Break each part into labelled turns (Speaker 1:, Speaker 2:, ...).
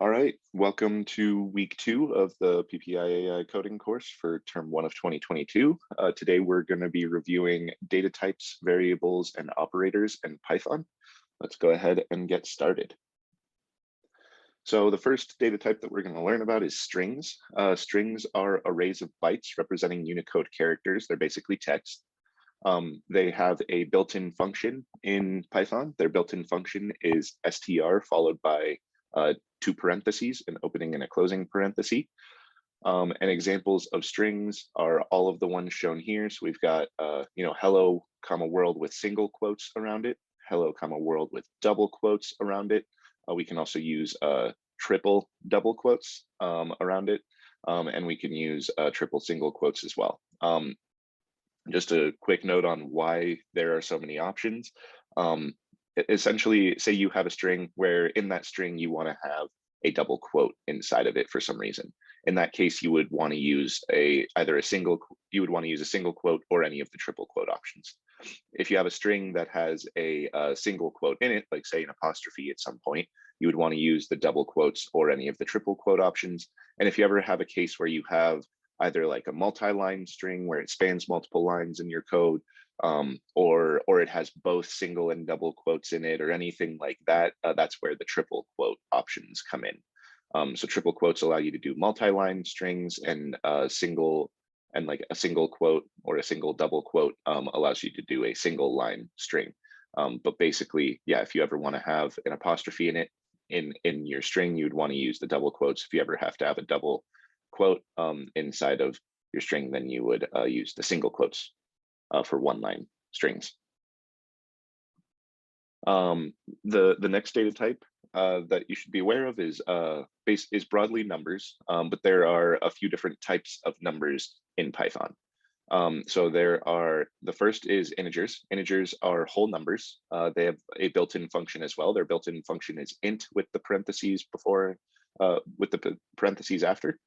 Speaker 1: All right, welcome to week 2 of the PPiAI coding course for term 1 of 2022. Today we're going to be reviewing data types, variables, and operators in Python. Let's go ahead and get started. So the first data type that we're going to learn about is strings. Strings are arrays of bytes representing Unicode characters. They're basically text. They have a built-in function in Python. Their built-in function is str followed by 2 parentheses, an opening and a closing parenthesis. And examples of strings are all of the ones shown here. So we've got, hello, comma, world with single quotes around it, hello, comma, world with double quotes around it. We can also use triple double quotes around it, and we can use triple single quotes as well. Just a quick note on why there are so many options. Essentially, say you have a string where in that string you want to have a double quote inside of it for some reason. In that case, you would want to use a single quote or any of the triple quote options. If you have a string that has a single quote in it, like say an apostrophe at some point, you would want to use the double quotes or any of the triple quote options. And if you ever have a case where you have either like a multi-line string where it spans multiple lines in your code, or it has both single and double quotes in it or anything like that, that's where the triple quote options come in. So triple quotes allow you to do multi-line strings, and a single quote or a single double quote allows you to do a single line string. But basically, yeah, if you ever want to have an apostrophe in it in your string, you'd want to use the double quotes. If you ever have to have a double quote inside of your string, then you would use the single quotes for one-line strings. The next data type that you should be aware of is broadly numbers, but there are a few different types of numbers in Python. So the first is integers. Integers are whole numbers. They have a built-in function as well. Their built-in function is int with the parentheses before, with the parentheses after.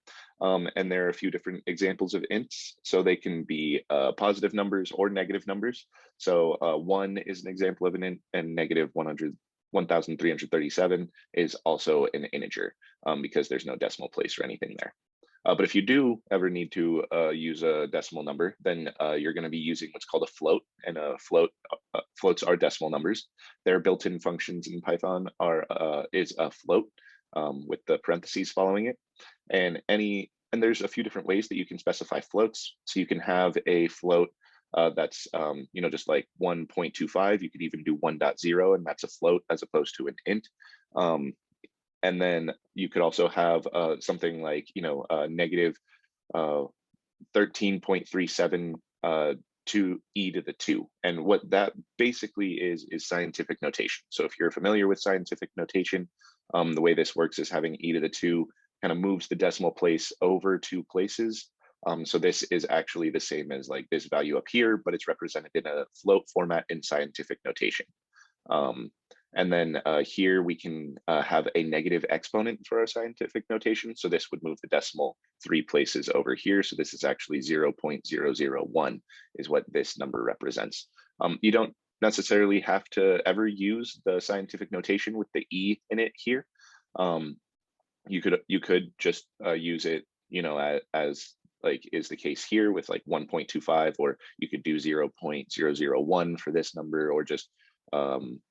Speaker 1: And there are a few different examples of ints. So they can be positive numbers or negative numbers. So 1 is an example of an int, and negative 1,337 is also an integer, because there's no decimal place or anything there. But if you do ever need to use a decimal number, then you're going to be using what's called a float, and floats are decimal numbers. Their built-in functions in Python is a float with the parentheses following it, and there's a few different ways that you can specify floats. So you can have a float that's just like 1.25. You could even do 1.0, and that's a float as opposed to an int. And then you could also have something like, negative 13.37 to e to the 2. And what that basically is scientific notation. So if you're familiar with scientific notation, the way this works is having e to the 2 kind of moves the decimal place over 2 places. So this is actually the same as like this value up here, but it's represented in a float format in scientific notation. And then here we can have a negative exponent for our scientific notation. So this would move the decimal 3 places over here. So this is actually 0.001 is what this number represents. You don't necessarily have to ever use the scientific notation with the e in it here. You could just use it, as like is the case here with like 1.25, or you could do 0.001 for this number, or just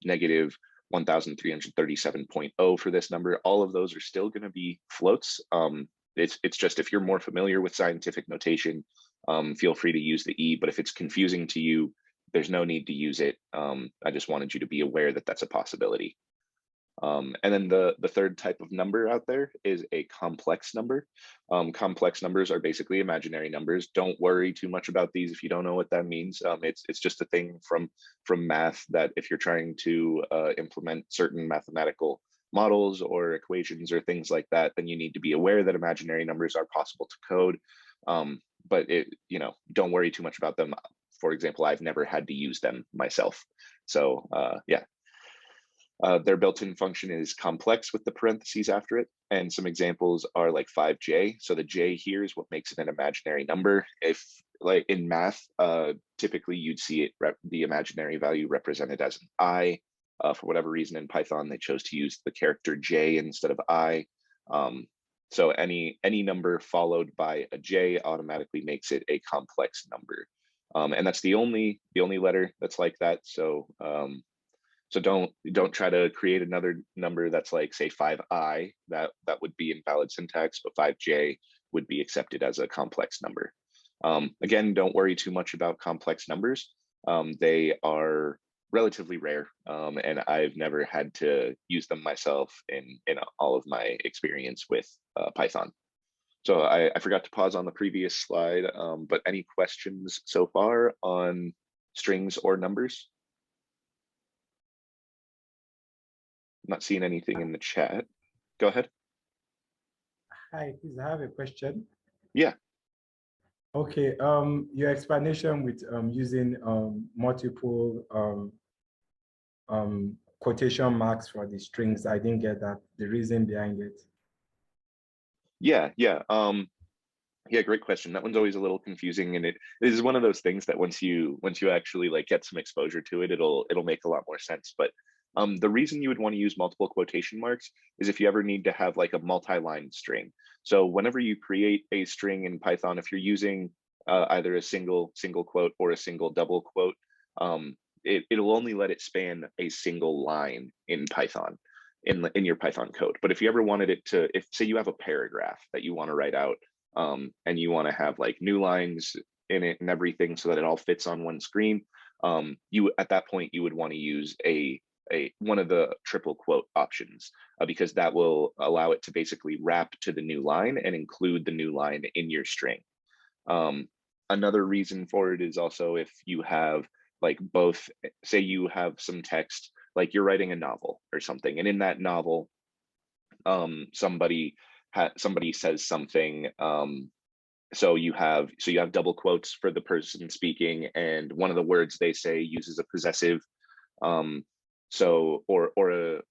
Speaker 1: negative 1,337.0 for this number. All of those are still going to be floats. It's just, if you're more familiar with scientific notation, feel free to use the e, but if it's confusing to you, there's no need to use it. I just wanted you to be aware that that's a possibility. And then the third type of number out there is a complex number. Complex numbers are basically imaginary numbers. Don't worry too much about these if you don't know what that means. It's just a thing from math that if you're trying to implement certain mathematical models or equations or things like that, then you need to be aware that imaginary numbers are possible to code. But don't worry too much about them. For example, I've never had to use them myself. So yeah. Their built-in function is complex with the parentheses after it. And some examples are like 5j. So the j here is what makes it an imaginary number. If like in math, typically you'd see it the imaginary value represented as an I. For whatever reason in Python, they chose to use the character j instead of I. So any number followed by a J automatically makes it a complex number. And that's the only letter that's like that. So so don't try to create another number that's like, say, 5i. That would be invalid syntax, but 5j would be accepted as a complex number. Again, don't worry too much about complex numbers. They are relatively rare, and I've never had to use them myself in all of my experience with Python. So I forgot to pause on the previous slide, but any questions so far on strings or numbers? I'm not seeing anything in the chat. Go ahead.
Speaker 2: Hi, please, I have a question.
Speaker 1: Yeah.
Speaker 2: Okay, your explanation with using multiple quotation marks for the strings, I didn't get that, the reason behind it.
Speaker 1: Yeah. Yeah, great question. That one's always a little confusing, and it is one of those things that once you actually like get some exposure to it, it'll make a lot more sense. But the reason you would want to use multiple quotation marks is if you ever need to have like a multi-line string. So whenever you create a string in Python, if you're using either a single quote or a single double quote, it'll only let it span a single line in Python, in your Python code. But if you ever wanted it to, if say you have a paragraph that you want to write out, and you want to have like new lines in it and everything so that it all fits on one screen, you at that point you would want to use one of the triple quote options, because that will allow it to basically wrap to the new line and include the new line in your string. Another reason for it is also if you have like both, say you have some text, like you're writing a novel or something, and in that novel, somebody says something, so you have double quotes for the person speaking, and one of the words they say uses a possessive, so or a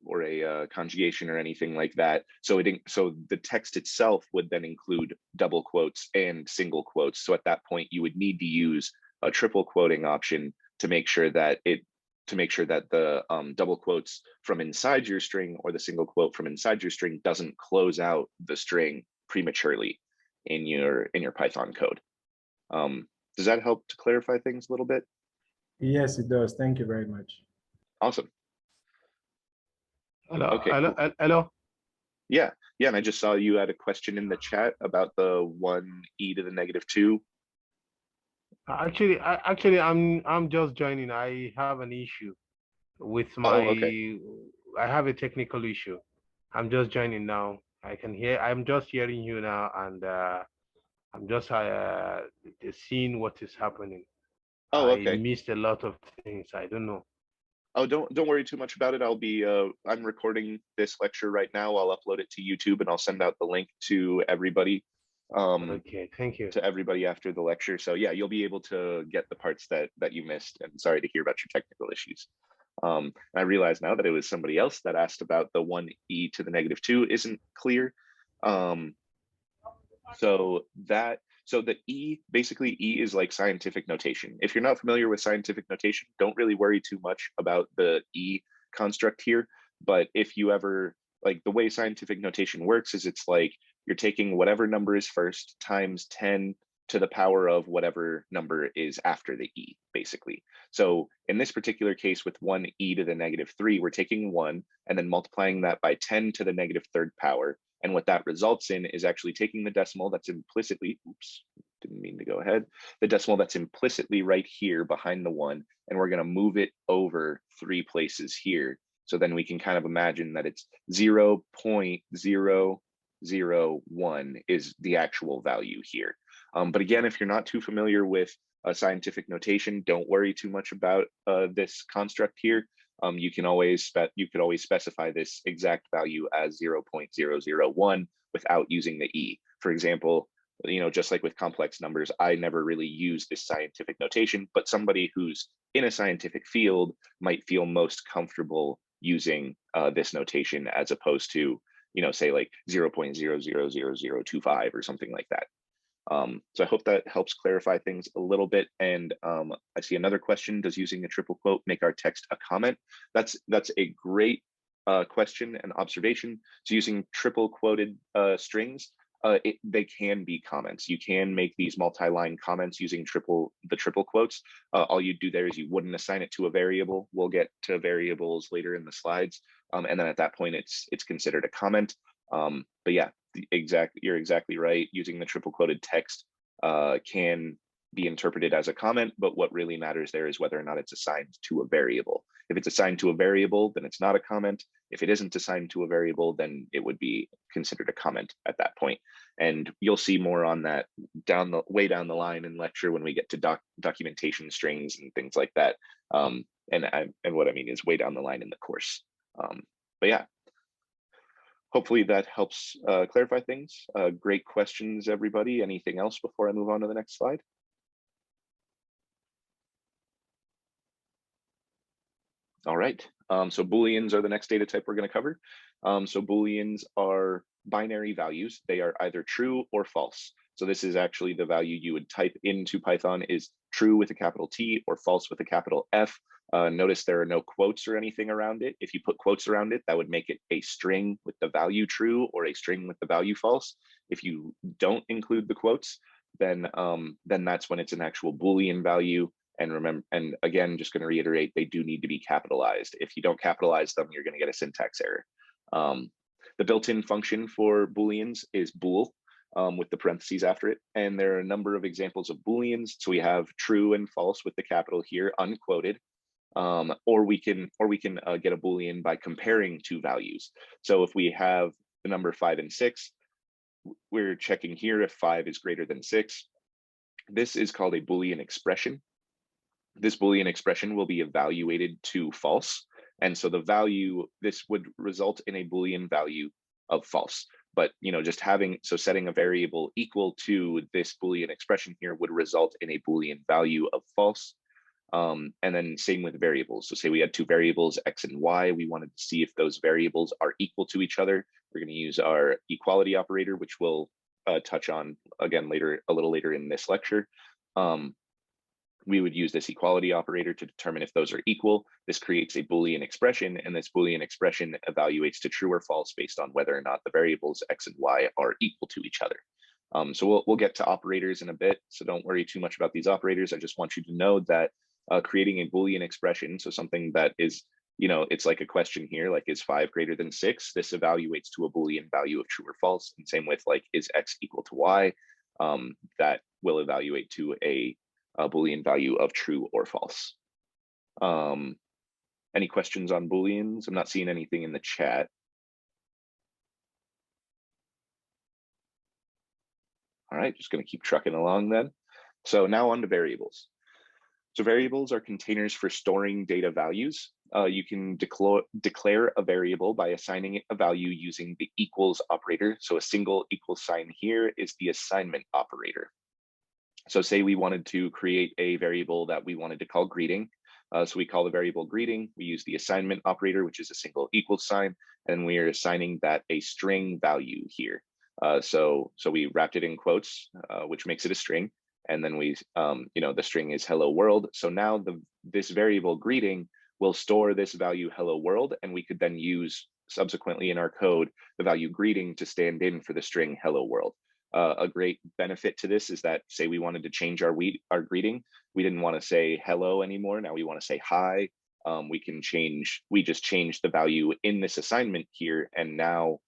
Speaker 1: conjugation or anything like that. So the text itself would then include double quotes and single quotes. So at that point, you would need to use a triple quoting option to make sure that the double quotes from inside your string or the single quote from inside your string doesn't close out the string prematurely in your Python code. Does that help to clarify things a little bit?
Speaker 2: Yes, it does. Thank you very much.
Speaker 1: Awesome.
Speaker 3: Hello.
Speaker 1: Okay.
Speaker 3: Hello.
Speaker 1: Cool.
Speaker 3: Hello.
Speaker 1: Yeah. And I just saw you had a question in the chat about the 1e to the -2.
Speaker 3: Actually, I'm just joining. I have an issue with my.
Speaker 1: Oh, okay.
Speaker 3: I have a technical issue. I'm just joining now. I'm just hearing you now, and I'm just seeing what is happening.
Speaker 1: Oh,
Speaker 3: I
Speaker 1: okay.
Speaker 3: missed a lot of things. I don't know.
Speaker 1: Oh, don't worry too much about it. I'm recording this lecture right now. I'll upload it to YouTube and I'll send out the link to everybody.
Speaker 3: Okay, thank you.
Speaker 1: To everybody after the lecture. So yeah, you'll be able to get the parts that you missed. And sorry to hear about your technical issues. I realize now that it was somebody else that asked about the 1e to the -2 isn't clear. So the basically E is like scientific notation. If you're not familiar with scientific notation, don't really worry too much about the E construct here. But if you ever, like, the way scientific notation works is it's like you're taking whatever number is first times 10 to the power of whatever number is after the E, basically. So in this particular case with 1e to the -3, we're taking 1 and then multiplying that by 10 to the -3rd power. And what that results in is actually taking the decimal that's implicitly, oops, didn't mean to go ahead, the decimal that's implicitly right here behind the 1, and we're going to move it over 3 places here. So then we can kind of imagine that it's 0.001 is the actual value here. But again, if you're not too familiar with scientific notation, don't worry too much about this construct here. You could always specify this exact value as 0.001 without using the E. For example, just like with complex numbers, I never really use this scientific notation, but somebody who's in a scientific field might feel most comfortable using this notation as opposed to, say like 0.000025 or something like that. So I hope that helps clarify things a little bit. And I see another question: does using a triple quote make our text a comment? That's a great question and observation. So using triple quoted strings, they can be comments. You can make these multi-line comments using the triple quotes. All you do there is you wouldn't assign it to a variable. We'll get to variables later in the slides. And then at that point, it's considered a comment. But yeah, you're exactly right. Using the triple quoted text can be interpreted as a comment, but what really matters there is whether or not it's assigned to a variable. If it's assigned to a variable, then it's not a comment. If it isn't assigned to a variable, then it would be considered a comment at that point. And you'll see more on that way down the line in lecture when we get to documentation strings and things like that. And what I mean is way down the line in the course. But yeah, hopefully that helps clarify things. Great questions, everybody. Anything else before I move on to the next slide? All right, so Booleans are the next data type we're going to cover. So Booleans are binary values. They are either true or false. So this is actually the value you would type into Python is true with a capital T or false with a capital F. Notice there are no quotes or anything around it. If you put quotes around it, that would make it a string with the value true or a string with the value false. If you don't include the quotes, then that's when it's an actual Boolean value. And remember, and again, just going to reiterate, they do need to be capitalized. If you don't capitalize them, you're going to get a syntax error. The built-in function for Booleans is bool with the parentheses after it. And there are a number of examples of Booleans. So we have true and false with the capital here, unquoted. Or we can get a Boolean by comparing two values. So if we have the number 5 and 6, we're checking here if 5 is greater than 6. This is called a Boolean expression. This Boolean expression will be evaluated to false. And so this would result in a Boolean value of false. But, just setting a variable equal to this Boolean expression here would result in a Boolean value of false. And then same with variables. So say we had two variables, X and Y. We wanted to see if those variables are equal to each other. We're going to use our equality operator, which we'll touch on again a little later in this lecture. We would use this equality operator to determine if those are equal. This creates a Boolean expression, and this Boolean expression evaluates to true or false based on whether or not the variables X and Y are equal to each other. So we'll get to operators in a bit, so don't worry too much about these operators. I just want you to know that creating a Boolean expression, so something that is, it's like a question here, like is 5 greater than 6? This evaluates to a Boolean value of true or false. And same with like, is X equal to Y? That will evaluate to a Boolean value of true or false. Any questions on Booleans? I'm not seeing anything in the chat. All right, just going to keep trucking along then. So now on to variables. So variables are containers for storing data values. You can declare a variable by assigning it a value using the equals operator. So a single equal sign here is the assignment operator. So say we wanted to create a variable that we wanted to call greeting. So we call the variable greeting. We use the assignment operator, which is a single equal sign, and we are assigning that a string value here. So we wrapped it in quotes, which makes it a string. And then the string is hello world. So now this variable greeting will store this value hello world, and we could then use subsequently in our code the value greeting to stand in for the string hello world. A great benefit to this is that, say we wanted to change our greeting, we didn't want to say hello anymore. Now we want to say hi. We just changed the value in this assignment here, and now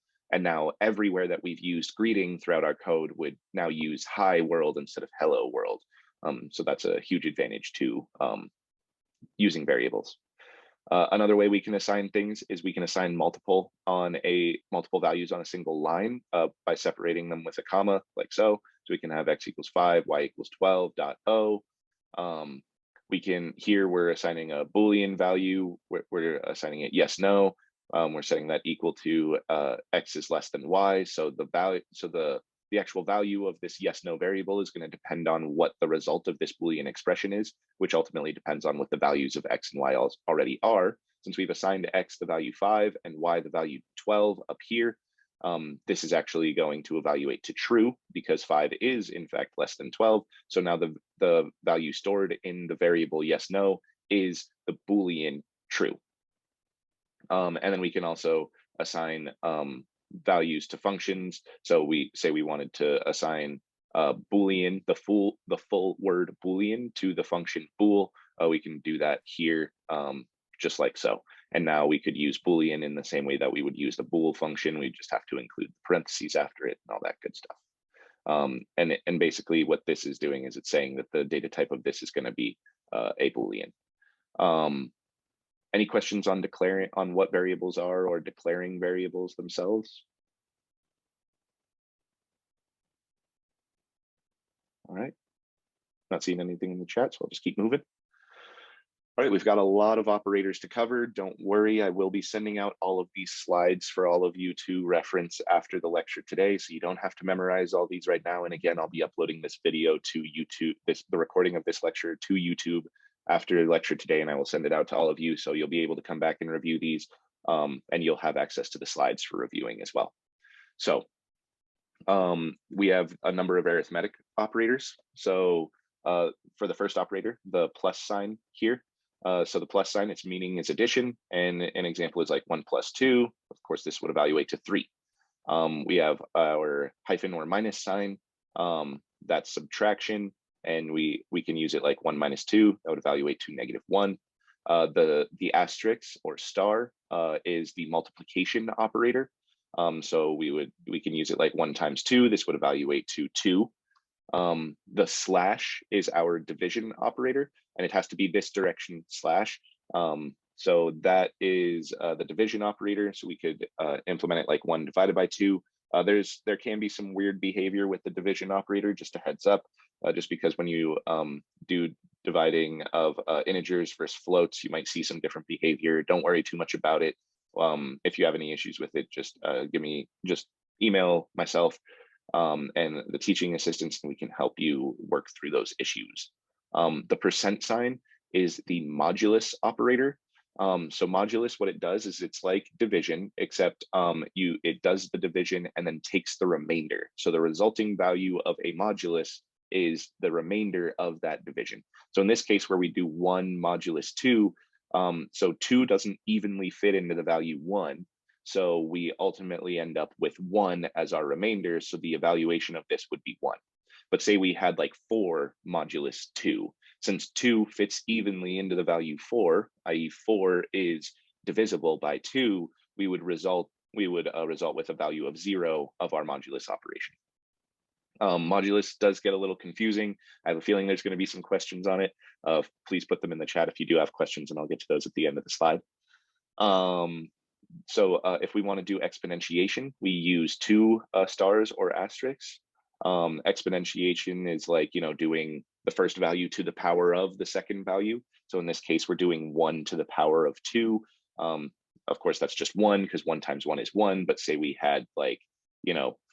Speaker 1: everywhere that we've used greeting throughout our code would now use hi world instead of hello world. So that's a huge advantage to using variables. Another way we can assign things is we can assign multiple values on a single line by separating them with a comma, like so. So we can have x equals 5, y equals 12, dot o. We're assigning a Boolean value. We're assigning it yes, no. We're setting that equal to x is less than y. So the actual value of this yes, no variable is going to depend on what the result of this Boolean expression is, which ultimately depends on what the values of x and y already are. Since we've assigned x the value 5 and y the value 12 up here, this is actually going to evaluate to true because 5 is in fact less than 12. So now the value stored in the variable yes, no is the Boolean true. And then we can also assign values to functions. So we say we wanted to assign Boolean, the full word Boolean to the function bool. We can do that here, just like so. And now we could use Boolean in the same way that we would use the bool function. We just have to include parentheses after it and all that good stuff. And basically what this is doing is it's saying that the data type of this is going to be a Boolean. Any questions on declaring on what variables are or declaring variables themselves? All right, not seeing anything in the chat, so I'll just keep moving. All right, we've got a lot of operators to cover. Don't worry, I will be sending out all of these slides for all of you to reference after the lecture today, so you don't have to memorize all these right now. And again, I'll be uploading this video to YouTube, the recording of this lecture to YouTube after the lecture today, and I will send it out to all of you, so you'll be able to come back and review these, and you'll have access to the slides for reviewing as well. So we have a number of arithmetic operators. So for the first operator, the plus sign here, so the plus sign, its meaning is addition, and an example is like 1 plus 2. Of course, this would evaluate to 3. We have our hyphen or minus sign, that's subtraction, and we can use it like 1 minus 2, that would evaluate to -1. The asterisk or star is the multiplication operator. So we can use it like 1 times 2, this would evaluate to 2. The slash is our division operator, and it has to be this direction slash. So that is the division operator. So we could implement it like 1 divided by 2. There can be some weird behavior with the division operator, just a heads up, just because when you do dividing of integers versus floats, you might see some different behavior. Don't worry too much about it. If you have any issues with it, just email myself and the teaching assistants, and we can help you work through those issues. The percent sign is the modulus operator. So modulus, what it does is it's like division, except it does the division and then takes the remainder. So the resulting value of a modulus is the remainder of that division. So in this case, where we do 1 modulus 2, so 2 doesn't evenly fit into the value 1. So we ultimately end up with 1 as our remainder. So the evaluation of this would be 1. But say we had like 4 modulus 2. Since 2 fits evenly into the value 4, i.e. 4 is divisible by 2, we would result with a value of 0 of our modulus operation. Modulus does get a little confusing. I have a feeling there's going to be some questions on it. Please put them in the chat if you do have questions, and I'll get to those at the end of the slide. So if we want to do exponentiation, we use 2 stars or asterisks. Exponentiation is like, doing the first value to the power of the second value. So in this case, we're doing 1 to the power of 2. Of course, that's just 1 because 1 times 1 is 1. But say we had like,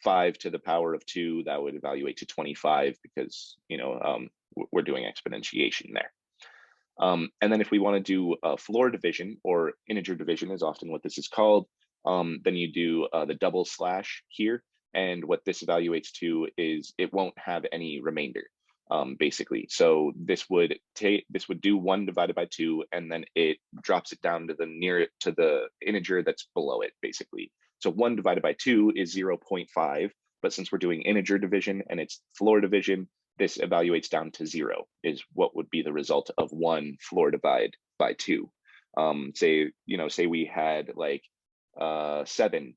Speaker 1: 5 to the power of 2, that would evaluate to 25 because, we're doing exponentiation there. And then if we want to do floor division, or integer division is often what this is called, then you do the double slash here. And what this evaluates to is it won't have any remainder, basically. So this would do 1 divided by 2, and then it drops it down to the integer that's below it, basically. So 1 divided by 2 is 0.5, but since we're doing integer division and it's floor division, this evaluates down to 0, is what would be the result of 1 floor divide by 2. Say we had like 7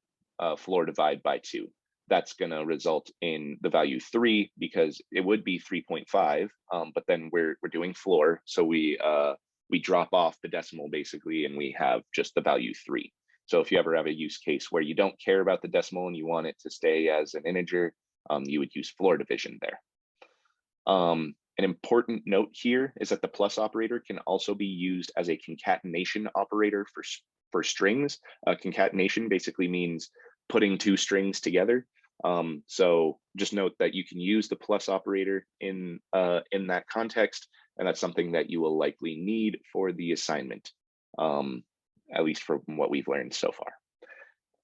Speaker 1: floor divide by 2. That's going to result in the value 3 because it would be 3.5, but then we're doing floor, so we drop off the decimal basically, and we have just the value 3. So if you ever have a use case where you don't care about the decimal and you want it to stay as an integer, you would use floor division there. An important note here is that the plus operator can also be used as a concatenation operator for strings. Concatenation basically means putting 2 strings together. So just note that you can use the plus operator in that context, and that's something that you will likely need for the assignment, at least from what we've learned so far.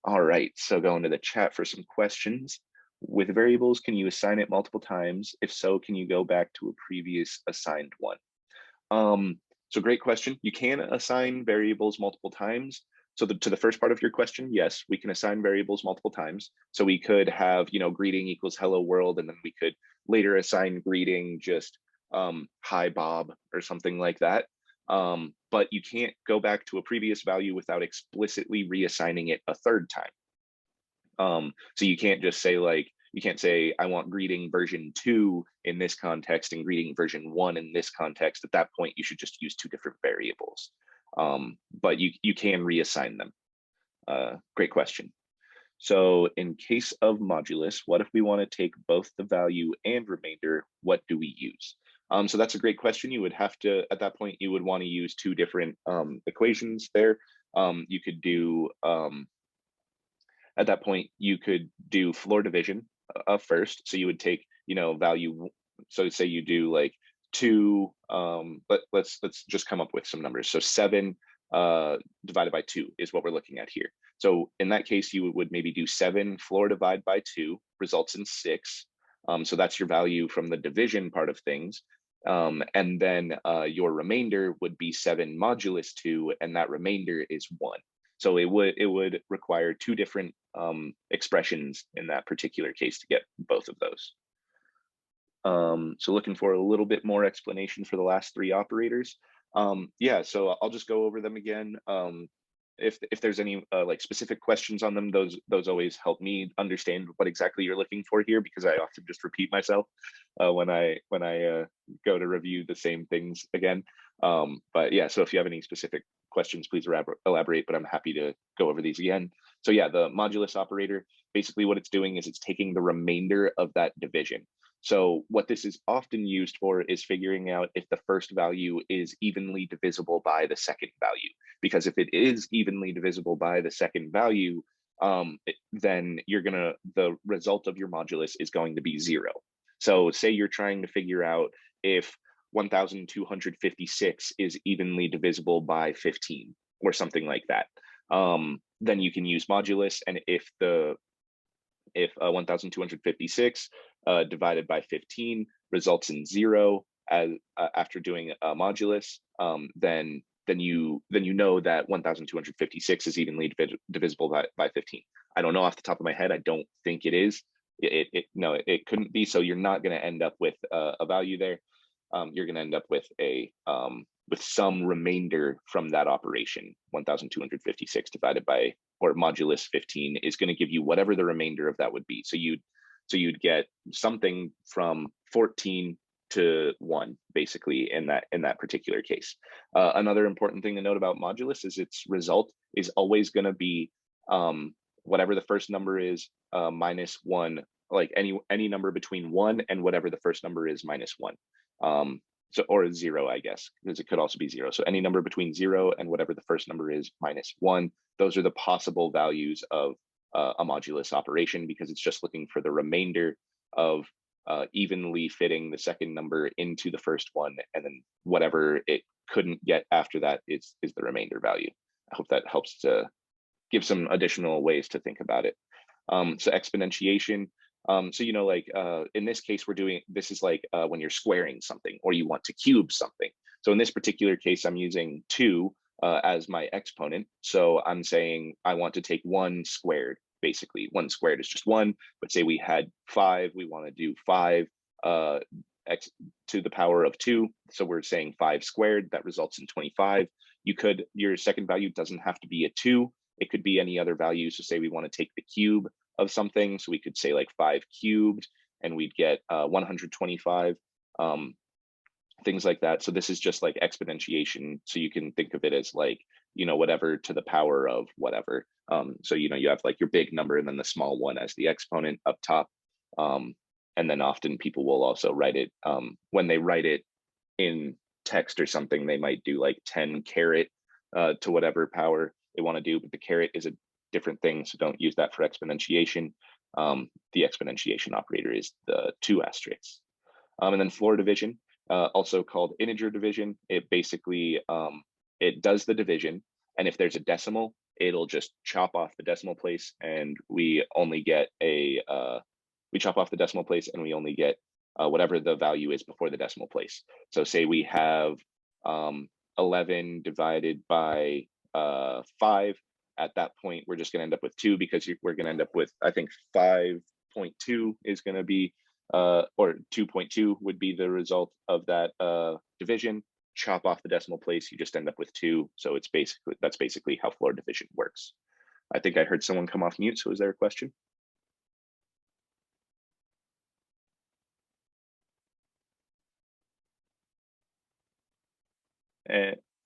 Speaker 1: All right, so go into the chat for some questions. With variables, can you assign it multiple times? If so, can you go back to a previous assigned one? So great question. You can assign variables multiple times. So to the first part of your question, yes, we can assign variables multiple times. So we could have, greeting equals hello world, and then we could later assign greeting just hi Bob or something like that. But you can't go back to a previous value without explicitly reassigning it a third time. So you can't just say you can't say I want greeting version 2 in this context and greeting version 1 in this context. At that point, you should just use two different variables. But you can reassign them. Great question. So in case of modulus, what if we want to take both the value and remainder? What do we use? So that's a great question. You would have to, at that point, you would want to use two different equations there. You could do, at that point, you could do floor division first. So you would take, value. So say you do like 2, but let's just come up with some numbers. So 7 divided by 2 is what we're looking at here. So in that case, you would maybe do 7 floor divide by 2 results in 6. So that's your value from the division part of things. And then your remainder would be 7 modulus 2, and that remainder is 1. So it would require two different expressions in that particular case to get both of those. So looking for a little bit more explanation for the last 3 operators. Yeah, so I'll just go over them again. If there's any like specific questions on them, those always help me understand what exactly you're looking for here, because I often just repeat myself when I go to review the same things again. But yeah, so if you have any specific questions, please elaborate, but I'm happy to go over these again. So yeah, the modulus operator, basically what it's doing is it's taking the remainder of that division. So what this is often used for is figuring out if the first value is evenly divisible by the second value. Because if it is evenly divisible by the second value, then the result of your modulus is going to be 0. So say you're trying to figure out if 1256 is evenly divisible by 15 or something like that. Then you can use modulus, and if 1256 divided by 15 results in 0 as after doing a modulus, then you know that 1256 is evenly divisible by 15. I don't know off the top of my head. I don't think it is. No, it couldn't be. So you're not going to end up with a value there. You're going to end up with with some remainder from that operation. 1256 divided by, or modulus 15 is going to give you whatever the remainder of that would be. So you'd get something from 14 to 1, basically, in that particular case. Another important thing to note about modulus is its result is always going to be whatever the first number is minus 1, like any number between 1 and whatever the first number is minus 1. So, or 0, I guess, because it could also be 0. So any number between 0 and whatever the first number is minus 1, those are the possible values of a modulus operation, because it's just looking for the remainder of evenly fitting the second number into the first one, and then whatever it couldn't get after that is the remainder value. I hope that helps to give some additional ways to think about it. So exponentiation. So, in this case, this is like when you're squaring something or you want to cube something. So in this particular case, I'm using 2 as my exponent. So I'm saying I want to take 1 squared, basically. 1 squared is just 1, but say we had 5, we want to do 5 x to the power of 2. So we're saying 5 squared, that results in 25. Your second value doesn't have to be a 2. It could be any other value. So say we want to take the cube of something. So we could say like 5 cubed, and we'd get 125, things like that. So this is just like exponentiation. So you can think of it as like, whatever to the power of whatever. So, you have like your big number and then the small one as the exponent up top. And then often people will also write it, when they write it in text or something, they might do like 10 caret to whatever power they want to do, but the caret is a different thing, so don't use that for exponentiation. The exponentiation operator is the 2 asterisks. And then floor division, also called integer division. It basically, it does the division, and if there's a decimal, it'll just chop off the decimal place, and we only get we chop off the decimal place and we only get whatever the value is before the decimal place. So say we have 11 divided by 5, at that point, we're just going to end up with 2 because we're going to end up with, I think 5.2 is going to be, or 2.2 would be the result of that division. Chop off the decimal place, you just end up with 2. So that's basically how floor division works. I think I heard someone come off mute. So is there a question?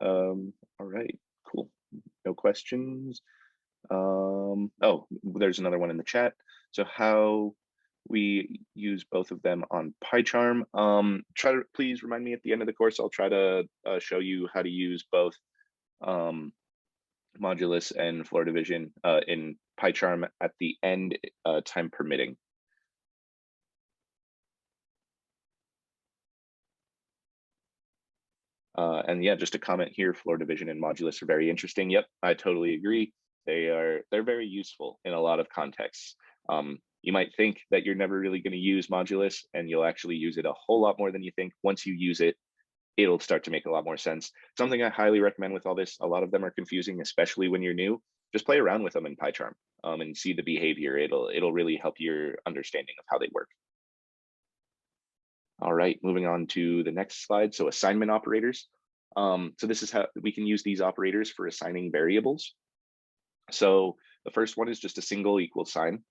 Speaker 1: All right, cool. No questions. Oh, there's another one in the chat. So how we use both of them on PyCharm. Try to please remind me at the end of the course. I'll try to show you how to use both modulus and floor division in PyCharm at the end, time permitting. And yeah, just a comment here, floor division and modulus are very interesting. Yep, I totally agree. They're very useful in a lot of contexts. You might think that you're never really going to use modulus, and you'll actually use it a whole lot more than you think. Once you use it, it'll start to make a lot more sense. Something I highly recommend with all this, a lot of them are confusing, especially when you're new. Just play around with them in PyCharm and see the behavior. It'll really help your understanding of how they work. All right, moving on to the next slide. So assignment operators. So this is how we can use these operators for assigning variables. So the first one is just a single equal sign.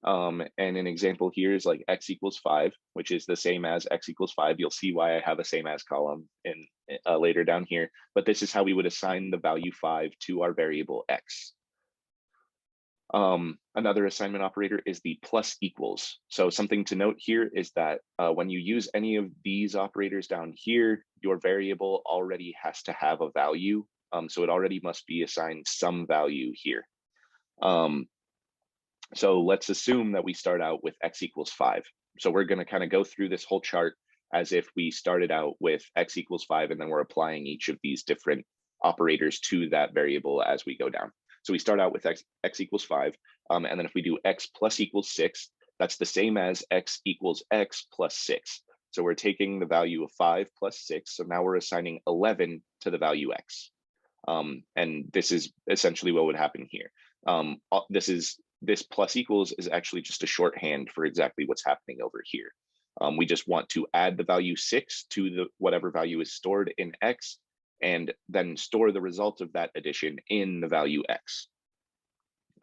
Speaker 1: And an example here is like x equals 5, which is the same as x equals 5. You'll see why I have a same as column in later down here. But this is how we would assign the value 5 to our variable x. Another assignment operator is the plus equals. So something to note here is that when you use any of these operators down here, your variable already has to have a value. So it already must be assigned some value here. So let's assume that we start out with x equals 5. So we're going to kind of go through this whole chart as if we started out with x equals 5, and then we're applying each of these different operators to that variable as we go down. So we start out with x equals 5, and then if we do x plus equals 6, that's the same as x equals x plus 6. So we're taking the value of 5 plus 6, so now we're assigning 11 to the value x. And this is essentially what would happen here. This plus equals is actually just a shorthand for exactly what's happening over here. We just want to add the value 6 to the whatever value is stored in x, and then store the result of that addition in the value x.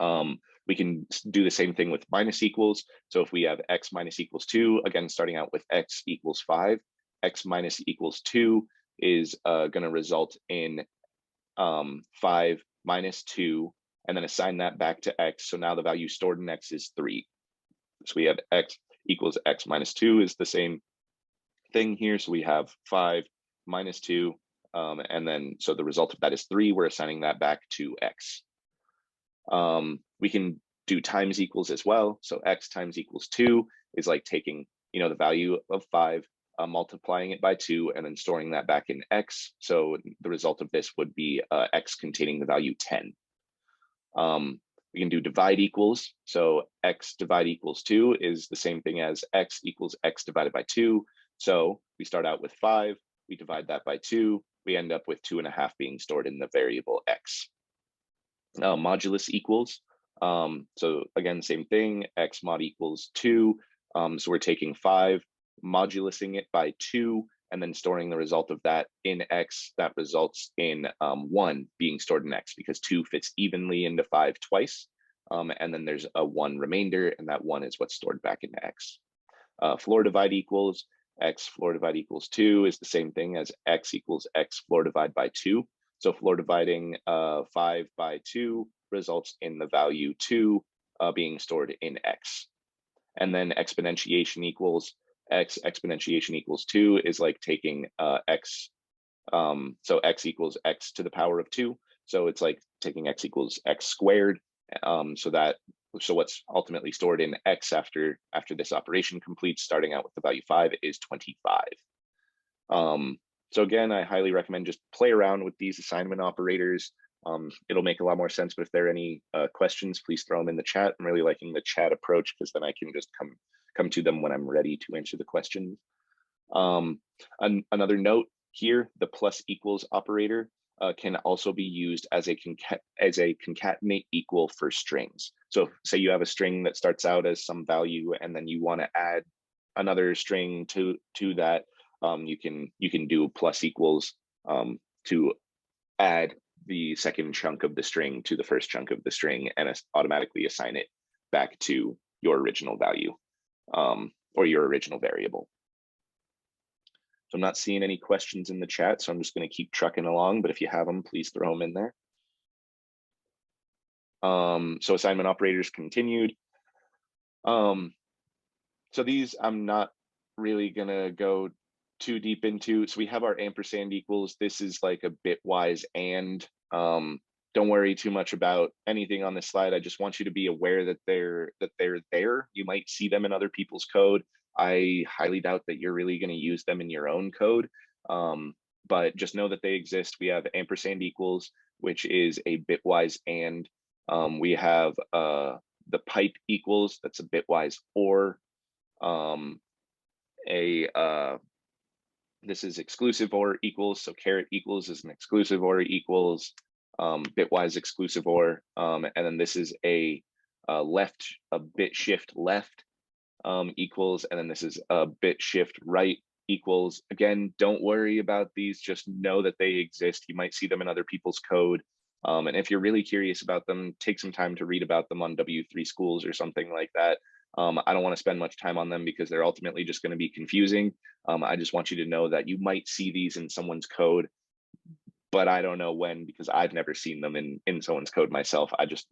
Speaker 1: We can do the same thing with minus equals. So if we have x minus equals 2, again, starting out with x equals 5, x minus equals 2 is going to result in 5 minus 2, and then assign that back to x. So now the value stored in x is 3. So we have x equals x minus 2 is the same thing here. So we have 5 minus 2, and then so the result of that is 3. We're assigning that back to x. We can do times equals as well. So x times equals 2 is like taking, the value of 5, multiplying it by 2, and then storing that back in x. So the result of this would be x containing the value 10. We can do divide equals. So x divide equals 2 is the same thing as x equals x divided by 2. So we start out with 5, we divide that by 2, we end up with 2.5 being stored in the variable x. Modulus equals. So again, same thing, x mod equals 2. So we're taking 5, modulusing it by 2, and then storing the result of that in x. That results in 1 being stored in x, because 2 fits evenly into 5 twice. And then there's a 1 remainder, and that 1 is what's stored back into x. Floor divide equals. X floor divide equals 2 is the same thing as x equals x floor divide by 2. So floor dividing 5 by 2 results in the value 2 being stored in x. And then exponentiation equals. X exponentiation equals 2 is like taking x, so x equals x to the power of 2. So it's like taking x equals x squared. So what's ultimately stored in x after this operation completes, starting out with the value 5, is 25. So again, I highly recommend just play around with these assignment operators. It'll make a lot more sense, but if there are any questions, please throw them in the chat. I'm really liking the chat approach, because then I can just come to them when I'm ready to answer the questions. Another note here, the plus equals operator. can also be used as a concatenate equal for strings. So say you have a string that starts out as some value, and then you want to add another string to that. You can do plus equals to add the second chunk of the string to the first chunk of the string and automatically assign it back to your original value or your original variable. So I'm not seeing any questions in the chat, so I'm just going to keep trucking along, but if you have them, please throw them in there. So assignment operators continued. So these I'm not really going to go too deep into. So we have our ampersand equals. This is like a bitwise and. Don't worry too much about anything on this slide. I just want you to be aware that they're there. You might see them in other people's code. I highly doubt that you're really going to use them in your own code, but just know that they exist. We have ampersand equals, which is a bitwise and. We have the pipe equals, that's a bitwise or. This is exclusive or equals, so caret equals is an exclusive or equals, bitwise exclusive or, and then this is a bit shift left equals, and then this is a bit shift right equals. Again, don't worry about these, just know that they exist. You might see them in other people's code. And if you're really curious about them, take some time to read about them on W3 Schools or something like that. I don't want to spend much time on them because they're ultimately just going to be confusing. I just want you to know that you might see these in someone's code, but I don't know when, because I've never seen them in someone's code myself. I just,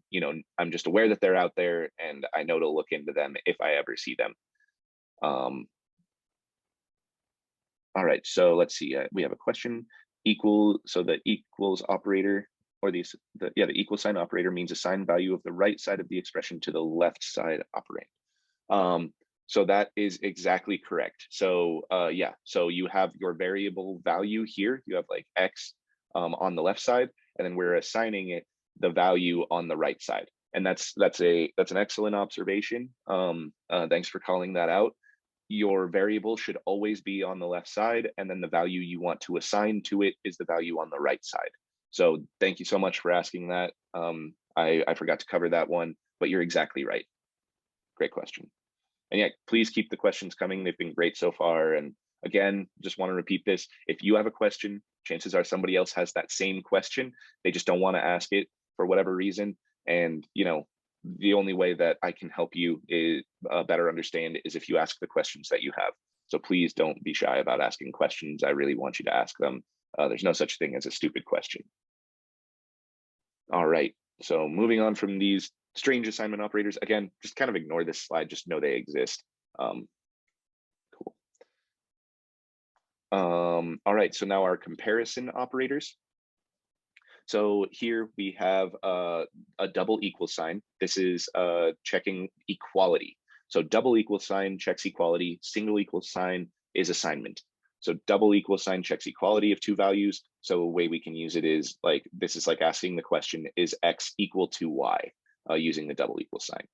Speaker 1: I'm just aware that they're out there, and I know to look into them if I ever see them. All right, so let's see. We have a question. So the equals operator, or the equal sign operator means assign value of the right side of the expression to the left side operand. So that is exactly correct. So yeah, so you have your variable value here. You have like X on the left side, and then we're assigning it the value on the right side. And that's an excellent observation. Thanks for calling that out. Your variable should always be on the left side, and then the value you want to assign to it is the value on the right side. So thank you so much for asking that. I forgot to cover that one, but you're exactly right. Great question. And yeah, please keep the questions coming. They've been great so far. And again, just want to repeat this. If you have a question, chances are somebody else has that same question. They just don't want to ask it for whatever reason. And, the only way that I can help you is better understand is if you ask the questions that you have. So please don't be shy about asking questions. I really want you to ask them. There's no such thing as a stupid question. All right, so moving on from these strange assignment operators, again, just kind of ignore this slide, just know they exist. Cool. All right, so now our comparison operators. So here we have a double equal sign. This is checking equality. So double equal sign checks equality, single equal sign is assignment. So double equal sign checks equality of two values. So a way we can use it is like, this is like asking the question, is X equal to Y, using the double equal sign.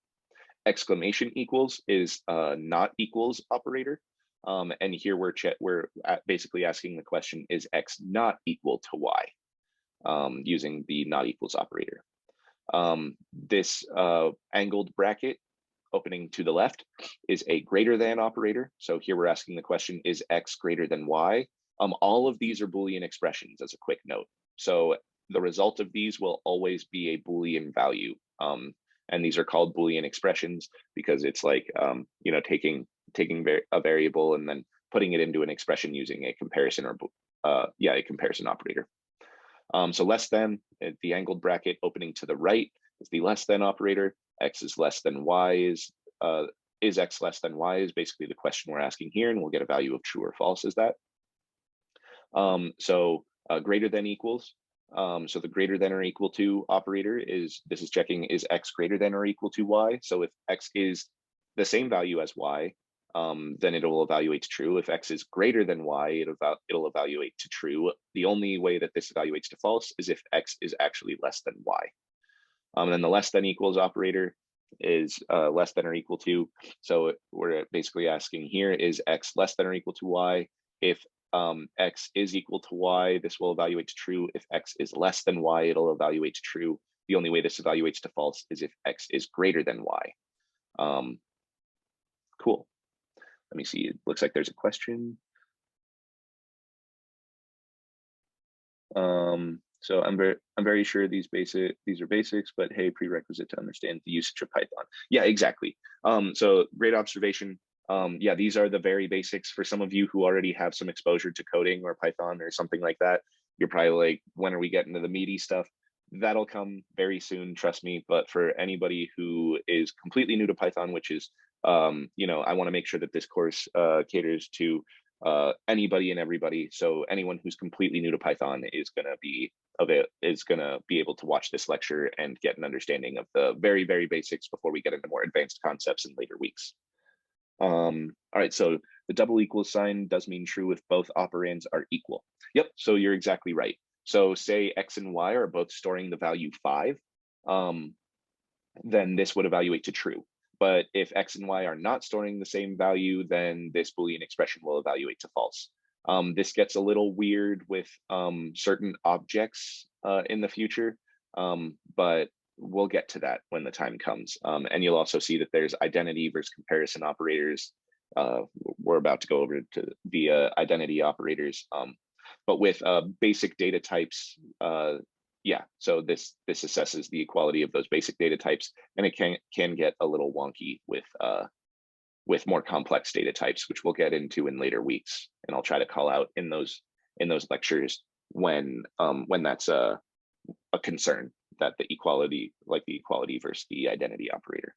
Speaker 1: Exclamation equals is not equals operator. And here we're basically asking the question, is X not equal to Y, using the not equals operator. This angled bracket opening to the left is a greater than operator. So here we're asking the question, is X greater than Y? All of these are Boolean expressions, as a quick note. So the result of these will always be a Boolean value. And these are called Boolean expressions because it's like, taking a variable and then putting it into an expression using a comparison or a comparison operator. So less than, the angled bracket opening to the right is the less than operator. X is less than Y is X less than Y is basically the question we're asking here, and we'll get a value of true or false as that. Greater than equals. So the greater than or equal to operator is checking, is X greater than or equal to Y? So if X is the same value as Y, then it'll evaluate to true. If X is greater than Y, it'll evaluate to true. The only way that this evaluates to false is if X is actually less than Y. And then the less than equals operator is less than or equal to. So we're basically asking here, is X less than or equal to Y? If x is equal to y, this will evaluate to true. If x is less than y, it'll evaluate to true. The only way this evaluates to false is if x is greater than y. Cool. Let me see. It looks like there's a question. So I'm very sure these are basics, but hey, prerequisite to understand the usage of Python. Yeah, exactly. So great observation. Yeah, these are the very basics. For some of you who already have some exposure to coding or Python or something like that, you're probably like, when are we getting to the meaty stuff? That'll come very soon, trust me. But for anybody who is completely new to Python, which is, you know, I want to make sure that this course caters to anybody and everybody. So anyone who's completely new to Python is going to be able to watch this lecture and get an understanding of the very, very basics before we get into more advanced concepts in later weeks. All right, so the double equals sign does mean true if both operands are equal. Yep, so you're exactly right. So say x and y are both storing the value 5, then this would evaluate to true. But if x and y are not storing the same value, then this Boolean expression will evaluate to false. This gets a little weird with certain objects in the future, but we'll get to that when the time comes. And you'll also see that there's identity versus comparison operators. We're about to go over to via identity operators. But with basic data types, yeah, so this assesses the equality of those basic data types, and it can get a little wonky with more complex data types, which we'll get into in later weeks. And I'll try to call out in those lectures when that's a concern, that the equality, like the equality versus the identity operator.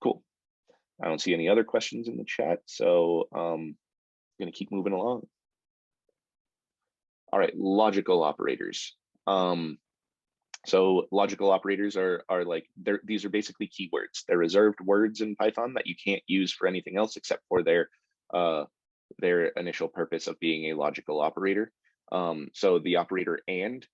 Speaker 1: Cool. I don't see any other questions in the chat, so I'm going to keep moving along. All right, logical operators. So logical operators are like, these are basically keywords. They're reserved words in Python that you can't use for anything else except for their initial purpose of being a logical operator. So the operator and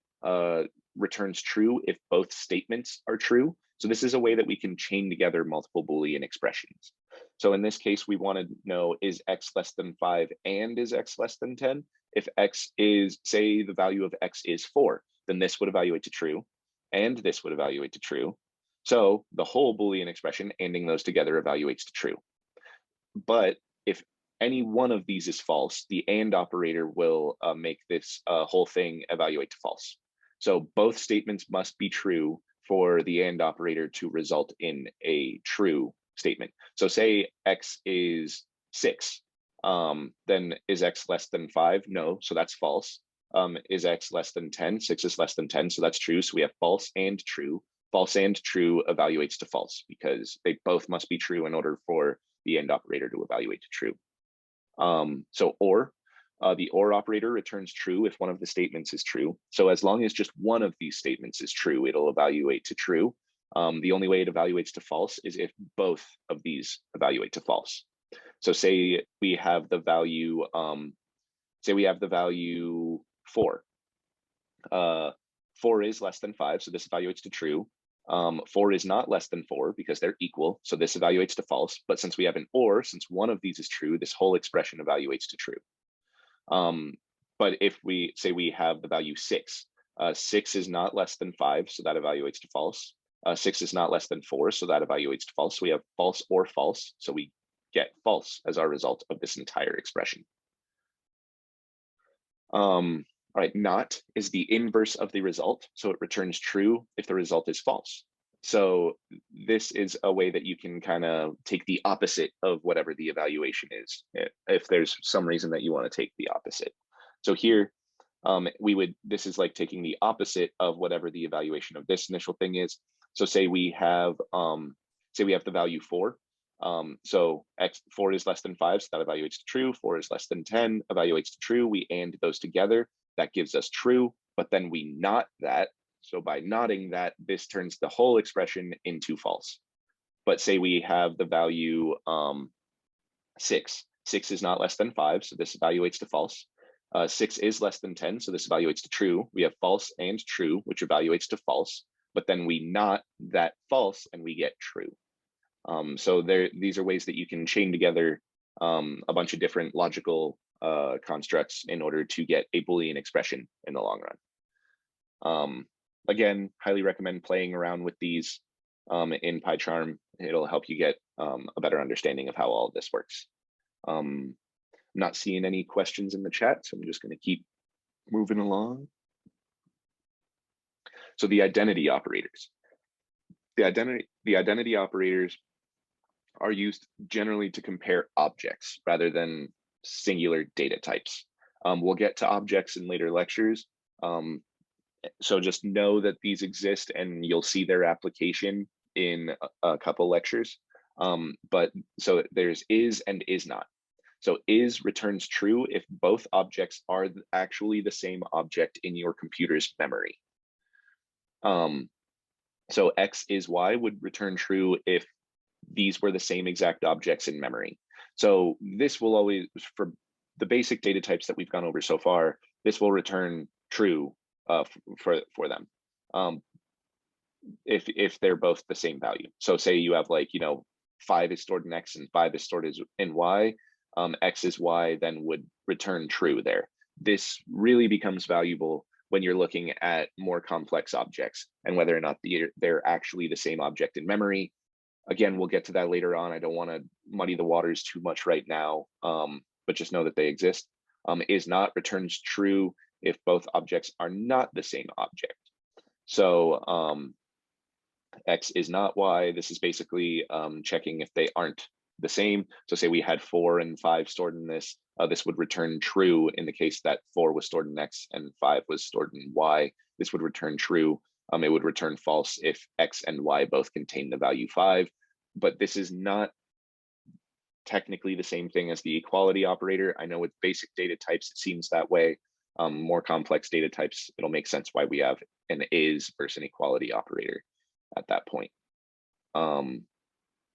Speaker 1: returns true if both statements are true. So this is a way that we can chain together multiple Boolean expressions. So in this case, we want to know, is x less than 5 and is x less than 10? If x is, say the value of x is 4, then this would evaluate to true, and this would evaluate to true. So the whole Boolean expression, anding those together, evaluates to true. But if any one of these is false, the and operator will make this whole thing evaluate to false. So both statements must be true for the and operator to result in a true statement. So say x is 6, then is x less than 5? No, so that's false. Is x less than 10? 6 is less than 10, so that's true. So we have false and true. False and true evaluates to false because they both must be true in order for the and operator to evaluate to true. So the or operator returns true if one of the statements is true. So as long as just one of these statements is true, it'll evaluate to true. The only way it evaluates to false is if both of these evaluate to false. So say we have the value, 4. 4 is less than 5, so this evaluates to true. 4 is not less than 4 because they're equal, so this evaluates to false. But since we have an or, since one of these is true, this whole expression evaluates to true. But if we say we have the value 6, 6 is not less than 5, so that evaluates to false. 6 is not less than 4, so that evaluates to false. So we have false or false, so we get false as our result of this entire expression. All right, not is the inverse of the result, so it returns true if the result is false. So this is a way that you can kind of take the opposite of whatever the evaluation is, if there's some reason that you want to take the opposite. So here, this is like taking the opposite of whatever the evaluation of this initial thing is. So say we have the value 4. So 4 is less than 5, so that evaluates to true. 4 is less than 10, evaluates to true. We and those together, that gives us true, but then we not that. So by noting that, this turns the whole expression into false. But say we have the value 6. 6 is not less than 5, so this evaluates to false. 6 is less than 10, so this evaluates to true. We have false and true, which evaluates to false, but then we not that false and we get true. So these are ways that you can chain together a bunch of different logical constructs in order to get a Boolean expression in the long run. Again, highly recommend playing around with these in PyCharm. It'll help you get a better understanding of how all of this works. Not seeing any questions in the chat, so I'm just going to keep moving along. So the identity operators. The identity operators are used generally to compare objects rather than singular data types. We'll get to objects in later lectures. So just know that these exist and you'll see their application in a couple lectures. But so there's is and is not. So is returns true if both objects are actually the same object in your computer's memory. So X is Y would return true if these were the same exact objects in memory. So this will always, for the basic data types that we've gone over so far, this will return true for them if they're both the same value. So say you have 5 is stored in X and 5 is stored in Y, X is Y then would return true there. This really becomes valuable when you're looking at more complex objects and whether or not they're actually the same object in memory. Again, we'll get to that later on. I don't want to muddy the waters too much right now, but just know that they exist. Is not returns true if both objects are not the same object. So X is not Y. This is basically checking if they aren't the same. So say we had 4 and 5 stored in this. This would return true in the case that 4 was stored in X and 5 was stored in Y. This would return true. It would return false if X and Y both contain the value 5. But this is not technically the same thing as the equality operator. I know with basic data types, it seems that way. More complex data types, it'll make sense why we have an is versus an equality operator at that point.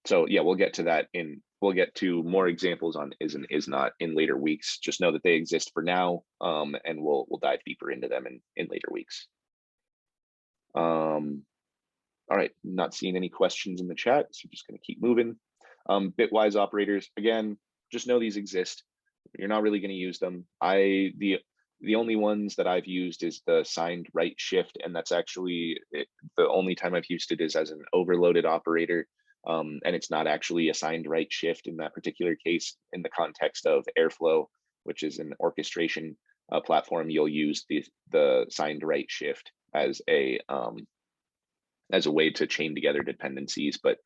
Speaker 1: So yeah, we'll get to that we'll get to more examples on is and is not in later weeks. Just know that they exist for now, and we'll dive deeper into them in later weeks. All right, not seeing any questions in the chat, so just going to keep moving. Bitwise operators, again, just know these exist. You're not really going to use them. The only ones that I've used is the signed right shift, and that's actually the only time I've used it is as an overloaded operator, and it's not actually a signed right shift in that particular case. In the context of Airflow, which is an orchestration platform, you'll use the signed right shift as a way to chain together dependencies. But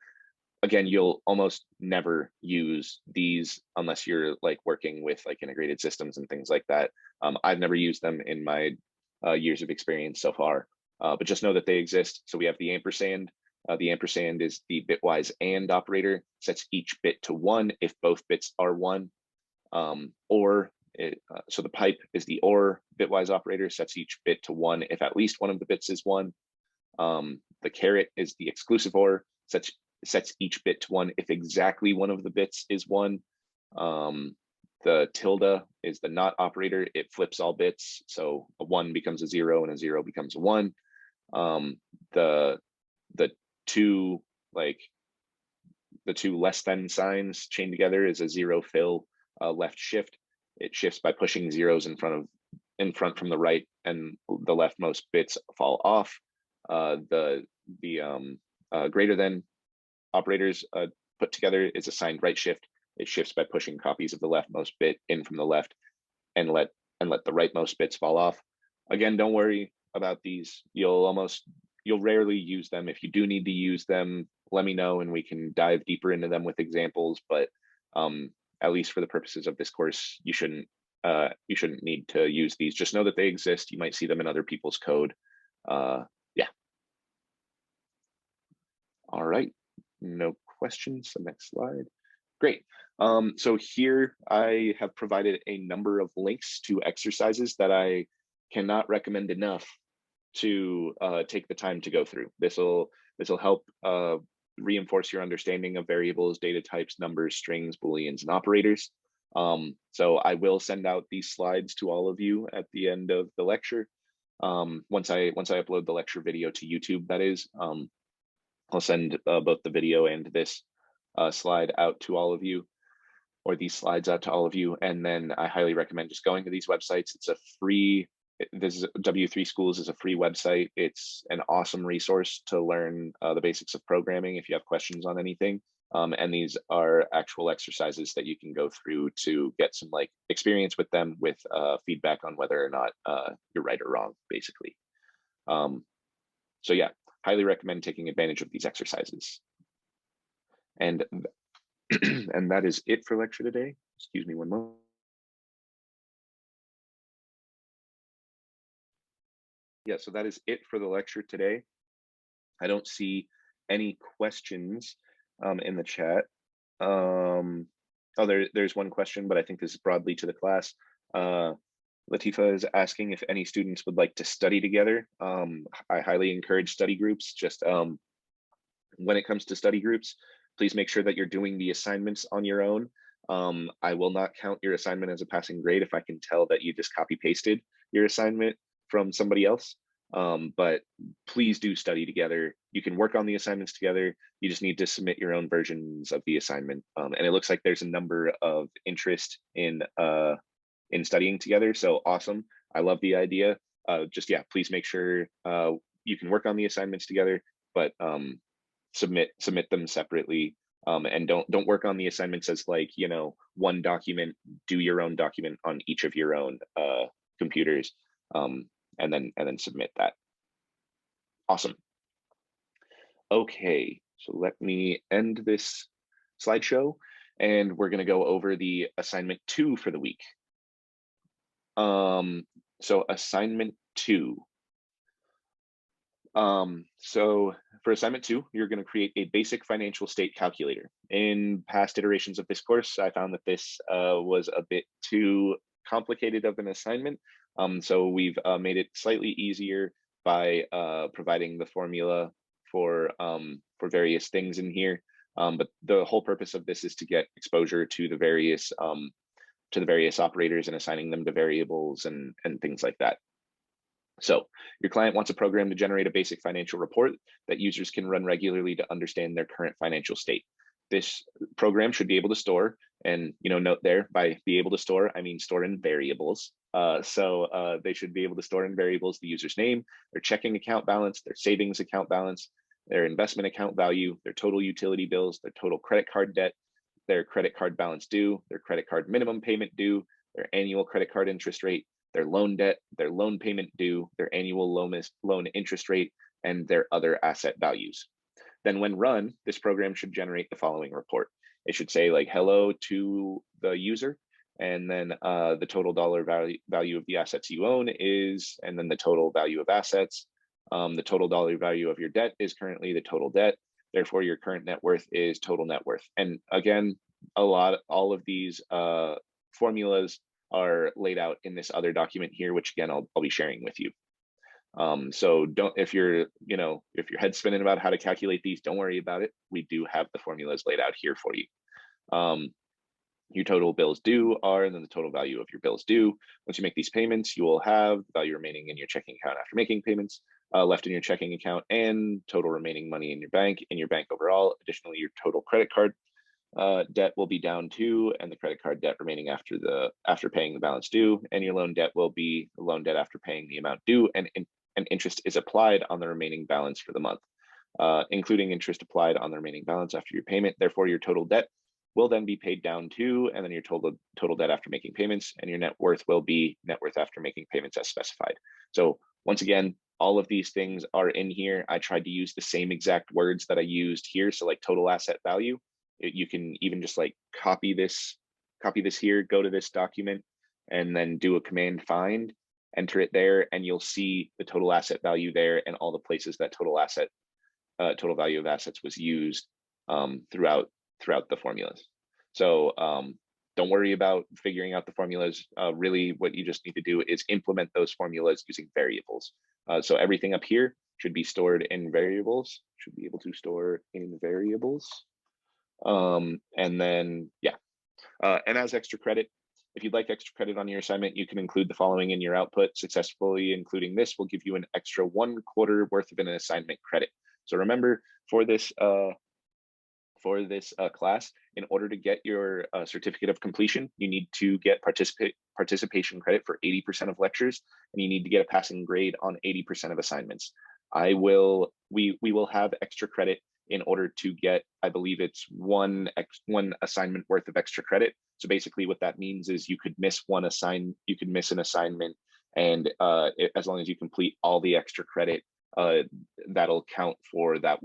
Speaker 1: again, you'll almost never use these unless you're working with integrated systems and things like that. I've never used them in my years of experience so far, but just know that they exist. So we have the ampersand. The ampersand is the bitwise AND operator, sets each bit to 1 if both bits are 1. So the pipe is the OR bitwise operator, sets each bit to 1 if at least one of the bits is 1. The caret is the exclusive OR, sets each bit to 1 if exactly one of the bits is 1. The tilde is the NOT operator. It flips all bits, so a 1 becomes a 0 and a 0 becomes a 1. The two less than signs chained together is a 0 fill left shift. It shifts by pushing zeros in front from the right, and the leftmost bits fall off. The greater than operators put together is a signed right shift. It shifts by pushing copies of the leftmost bit in from the left and let the rightmost bits fall off. Again, don't worry about these. You'll rarely use them. If you do need to use them, let me know and we can dive deeper into them with examples. But at least for the purposes of this course, you shouldn't need to use these. Just know that they exist. You might see them in other people's code. Yeah. All right. No questions. The next slide. Great. So here I have provided a number of links to exercises that I cannot recommend enough to take the time to go through. This will help reinforce your understanding of variables, data types, numbers, strings, Booleans, and operators. So I will send out these slides to all of you at the end of the lecture. Once I upload the lecture video to YouTube, that is. I'll send both the video and this slide out to all of you, or these slides out to all of you. And then I highly recommend just going to these websites. It's a free, this is W3 Schools is a free website. It's an awesome resource to learn the basics of programming if you have questions on anything. And these are actual exercises that you can go through to get some like experience with them, with feedback on whether or not you're right or wrong, basically. So yeah, highly recommend taking advantage of these exercises. And and that is it for lecture today. Excuse me one moment. Yeah, so that is it for the lecture today. I don't see any questions in the chat. Oh, there's one question, but I think this is broadly to the class. Latifa is asking if any students would like to study together. I highly encourage study groups. Just when it comes to study groups, please make sure that you're doing the assignments on your own. I will not count your assignment as a passing grade if I can tell that you just copy pasted your assignment from somebody else. But please do study together. You can work on the assignments together. You just need to submit your own versions of the assignment. And it looks like there's a number of interest in studying together. So awesome. I love the idea. Just yeah, please make sure you can work on the assignments together, but submit them separately. And don't work on the assignments as like, you know, one document, do your own document on each of your own computers, and then submit that. Awesome. Okay, so let me end this slideshow and we're gonna go over the assignment 2 for the week. So assignment 2. So for assignment 2, you're going to create a basic financial state calculator. In past iterations of this course, I found that this was a bit too complicated of an assignment. So we've made it slightly easier by providing the formula for various things in here. But the whole purpose of this is to get exposure to the various operators and assigning them to variables and things like that. So your client wants a program to generate a basic financial report that users can run regularly to understand their current financial state. This program should be able to store, and note there, by be able to store, I mean store in variables. So they should be able to store in variables the user's name, their checking account balance, their savings account balance, their investment account value, their total utility bills, their total credit card debt, their credit card balance due, their credit card minimum payment due, their annual credit card interest rate, their loan debt, their loan payment due, their annual loan interest rate, and their other asset values. Then when run, this program should generate the following report. It should say like hello to the user, and then the total dollar value of the assets you own is, and then the total value of assets. The total dollar value of your debt is currently the total debt. Therefore, your current net worth is total net worth. And again, all of these formulas are laid out in this other document here, which again, I'll be sharing with you. So if your head's spinning about how to calculate these, don't worry about it. We do have the formulas laid out here for you. Your total bills due are, and then the total value of your bills due. Once you make these payments, you will have the value remaining in your checking account after making payments, left in your checking account, and total remaining money in your bank overall. Additionally, your total credit card debt will be down to, and the credit card debt remaining after paying the balance due, and your loan debt will be the loan debt after paying the amount due, and interest is applied on the remaining balance for the month, including interest applied on the remaining balance after your payment. Therefore, your total debt will then be paid down to, and then your total debt after making payments, and your net worth will be net worth after making payments as specified. So once again, all of these things are in here. I tried to use the same exact words that I used here. So like total asset value, you can even just like copy this here, go to this document, and then do a command find, enter it there, and you'll see the total asset value there and all the places that total value of assets was used throughout the formulas. So don't worry about figuring out the formulas. Really, what you just need to do is implement those formulas using variables. So everything up here should be stored in variables, should be able to store in variables. And then, yeah. And as extra credit, if you'd like extra credit on your assignment, you can include the following in your output. Successfully including this will give you an extra 1/4 worth of an assignment credit. So remember, for this for this class, in order to get your certificate of completion, you need to get participation credit for 80% of lectures, and you need to get a passing grade on 80% of assignments. We will have extra credit in order to get, I believe it's one assignment worth of extra credit. So basically what that means is you could miss an assignment, and as long as you complete all the extra credit, that'll count for that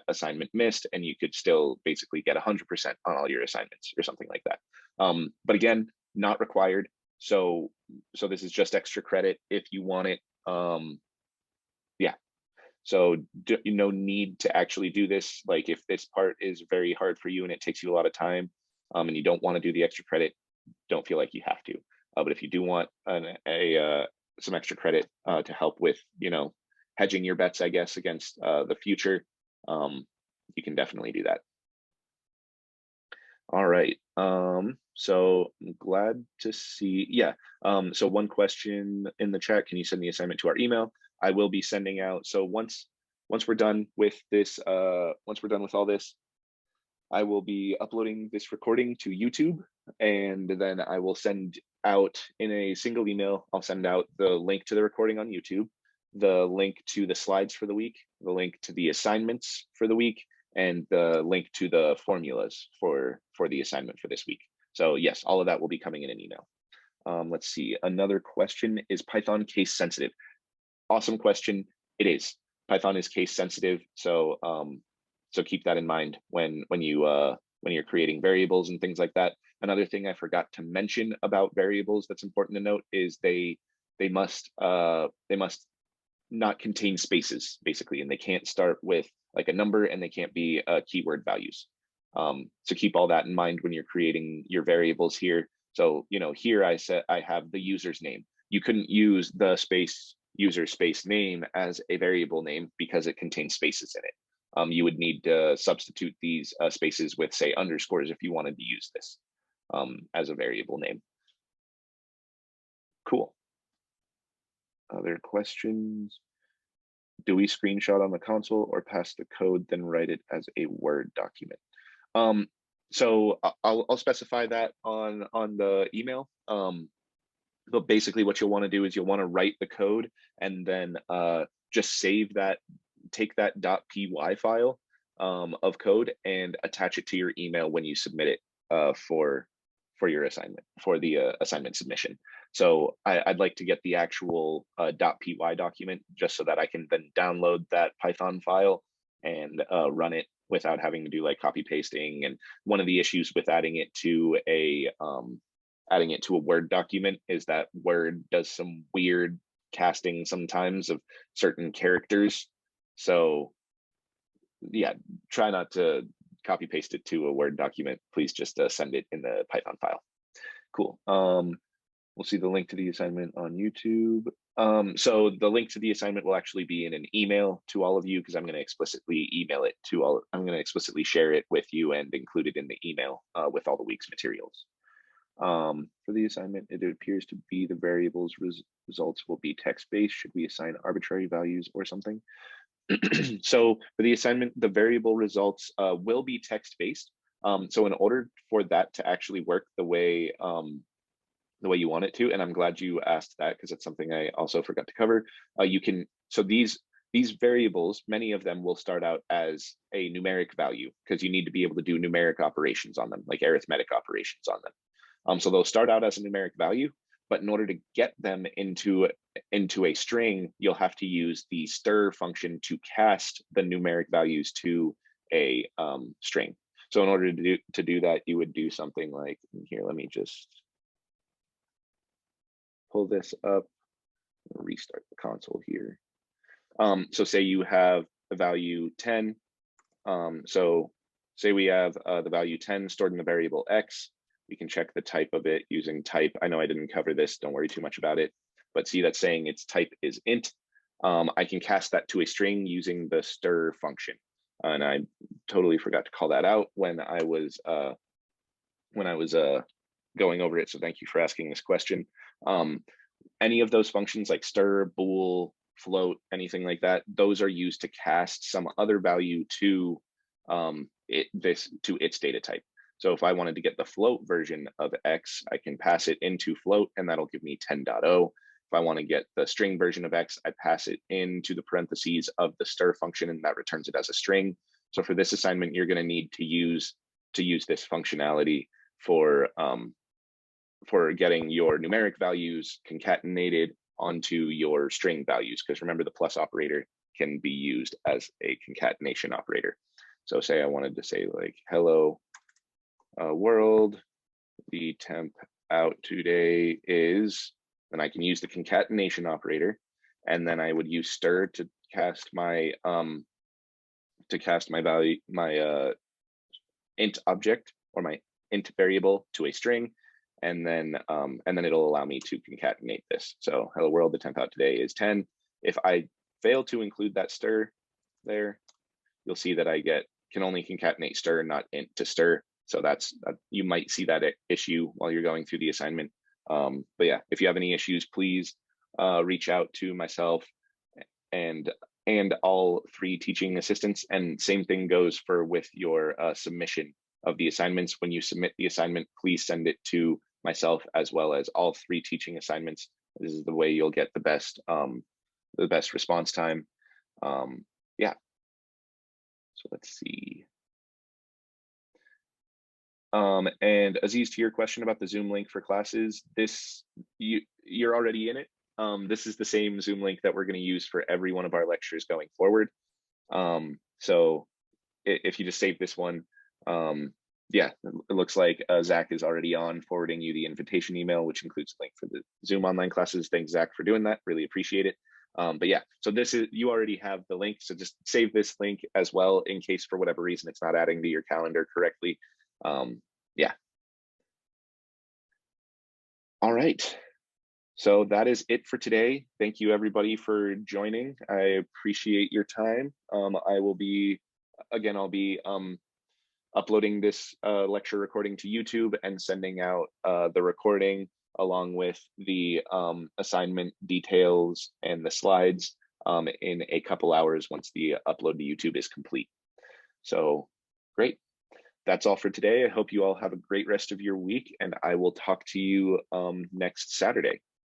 Speaker 1: assignment missed, and you could still basically get 100% on all your assignments or something like that. But again, not required. So this is just extra credit if you want it. Yeah. So no need to actually do this. Like if this part is very hard for you and it takes you a lot of time, and you don't want to do the extra credit, don't feel like you have to. But if you do want some extra credit to help with, hedging your bets, I guess, against the future, you can definitely do that. All right. So I'm glad to see. Yeah. So one question in the chat: can you send the assignment to our email? I will be sending out. So once we're done with this, once we're done with all this, I will be uploading this recording to YouTube, and then I will send out in a single email. I'll send out the link to the recording on YouTube, the link to the slides for the week, the link to the assignments for the week, and the link to the formulas for the assignment for this week. So yes, all of that will be coming in an email. Let's see. Another question: is Python case sensitive? Awesome question. It is. Python is case sensitive, so so keep that in mind when you're creating variables and things like that. Another thing I forgot to mention about variables that's important to note is they must not contain spaces, basically, and they can't start with like a number, and they can't be keyword values. So keep all that in mind when you're creating your variables here. So here I said I have the user's name. You couldn't use the user space name as a variable name because it contains spaces in it. You would need to substitute these spaces with, say, underscores if you wanted to use this as a variable name. Cool. Other questions? Do we screenshot on the console or pass the code, then write it as a Word document? So I'll specify that on the email. But basically what you'll want to do is you'll want to write the code and then just save that, take that .py file of code and attach it to your email when you submit it for your assignment, for the assignment submission. So I'd like to get the actual .py document just so that I can then download that Python file and run it without having to do like copy pasting. And one of the issues with adding it to a Word document is that Word does some weird casting sometimes of certain characters. So yeah, try not to copy paste it to a Word document. Please just send it in the Python file. Cool. We'll see the link to the assignment on YouTube. So the link to the assignment will actually be in an email to all of you, because I'm going to explicitly email it to all. I'm going to explicitly share it with you and include it in the email with all the week's materials. For the assignment, it appears to be the variables results will be text-based. Should we assign arbitrary values or something? So for the assignment, the variable results will be text-based. So in order for that to actually work the way you want it to, and I'm glad you asked that because it's something I also forgot to cover. So these variables, many of them will start out as a numeric value because you need to be able to do numeric operations on them, like arithmetic operations on them. So they'll start out as a numeric value, but in order to get them into a string, you'll have to use the stir function to cast the numeric values to a string. So in order to do that, you would do something like here. Let me just pull this up, restart the console here. So say you have the value 10. So say we have the value 10 stored in the variable x. We can check the type of it using type. I know I didn't cover this, don't worry too much about it, but see that's saying its type is int. I can cast that to a string using the stir function. And I totally forgot to call that out when I was going over it. So thank you for asking this question. Any of those functions like stir, bool, float, anything like that, those are used to cast some other value to this to its data type. So if I wanted to get the float version of X, I can pass it into float and that'll give me 10.0. If I want to get the string version of X, I pass it into the parentheses of the stir function and that returns it as a string. So for this assignment, you're going to need to use this functionality for getting your numeric values concatenated onto your string values, because remember the plus operator can be used as a concatenation operator. So say I wanted to say like, hello world, the temp out today is, and I can use the concatenation operator, and then I would use stir to cast my value, my int object or my int variable to a string, and then it'll allow me to concatenate this. So hello world, the temp out today is 10. If I fail to include that stir there, you'll see that I can only concatenate stir, not int to stir. So that's you might see that issue while you're going through the assignment. But yeah, if you have any issues, please reach out to myself and all 3 teaching assistants. And same thing goes with your submission of the assignments. When you submit the assignment, please send it to myself as well as all 3 teaching assignments. This is the way you'll get the best response time. Yeah. So let's see. And Aziz, to your question about the Zoom link for classes, you're already in it. This is the same Zoom link that we're going to use for every one of our lectures going forward. So if you just save this one, yeah, it looks like Zach is already on forwarding you the invitation email, which includes a link for the Zoom online classes. Thanks, Zach, for doing that. Really appreciate it. But yeah, so you already have the link. So just save this link as well in case for whatever reason it's not adding to your calendar correctly. Yeah. All right. So that is it for today. Thank you everybody for joining. I appreciate your time. I'll be uploading this lecture recording to YouTube and sending out the recording along with the assignment details and the slides in a couple hours once the upload to YouTube is complete. So great. That's all for today. I hope you all have a great rest of your week, and I will talk to you next Saturday.